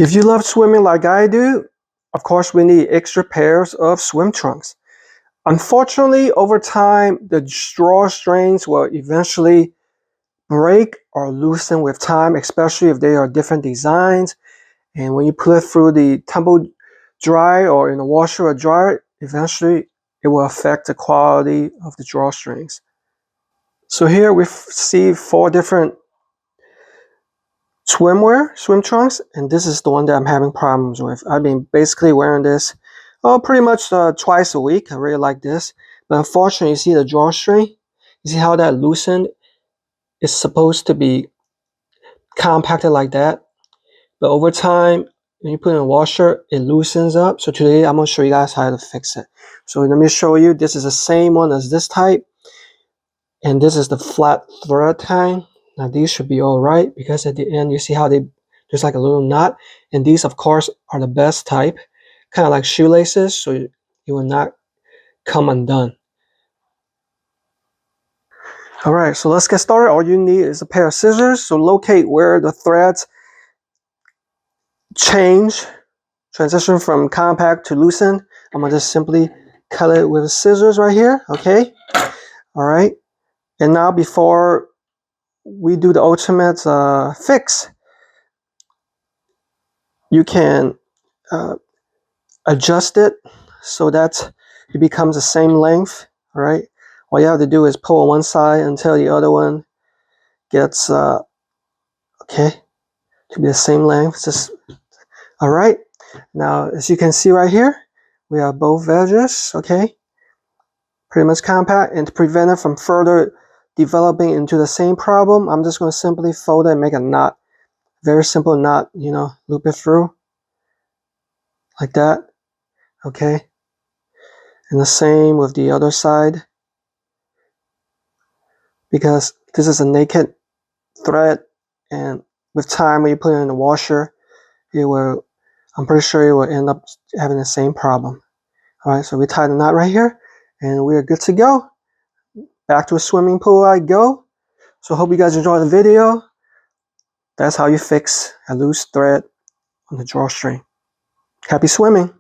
If you love swimming like I do, of course we need extra pairs of swim trunks. Unfortunately, over time, the drawstrings will eventually break or loosen with time, especially if they are different designs. And when you put it through the tumble dry or in the washer or dryer, eventually it will affect the quality of the drawstrings. So here we see 4 different swim trunks, and this is the one that I'm having problems with. I've been basically wearing this pretty much twice a week. I really like this, but unfortunately, you see the drawstring, you see how that loosened. It's supposed to be compacted like that, but over time when you put it in a washer, it loosens up. So today I'm going to show you guys how to fix it. So let me show you. This is the same one as this type, and this is the flat thread tying. Now these should be all right, because at the end you see how there's like a little knot, and these of course are the best type, kind of like shoelaces, so it will not come undone. All right, so let's get started. All you need is a pair of scissors. So locate where the threads transition from compact to loosen. I'm gonna just simply cut it with scissors right here. Okay, all right. And now before we do the ultimate fix, you can adjust it so that it becomes the same length. All right, all you have to do is pull on one side until the other one gets okay to be the same length. Just all right. Now as you can see right here, we have both edges. Okay, pretty much compact. And to prevent it from further developing into the same problem, I'm just going to simply fold it and make a knot. Very simple knot, you know, loop it through like that. Okay, and the same with the other side, because this is a naked thread, and with time when you put it in the washer, it will, I'm pretty sure it will end up having the same problem. All right, so we tie the knot right here, and we are good to go. Back to a swimming pool I go. So hope you guys enjoyed the video. That's how you fix a loose thread on the drawstring. Happy swimming!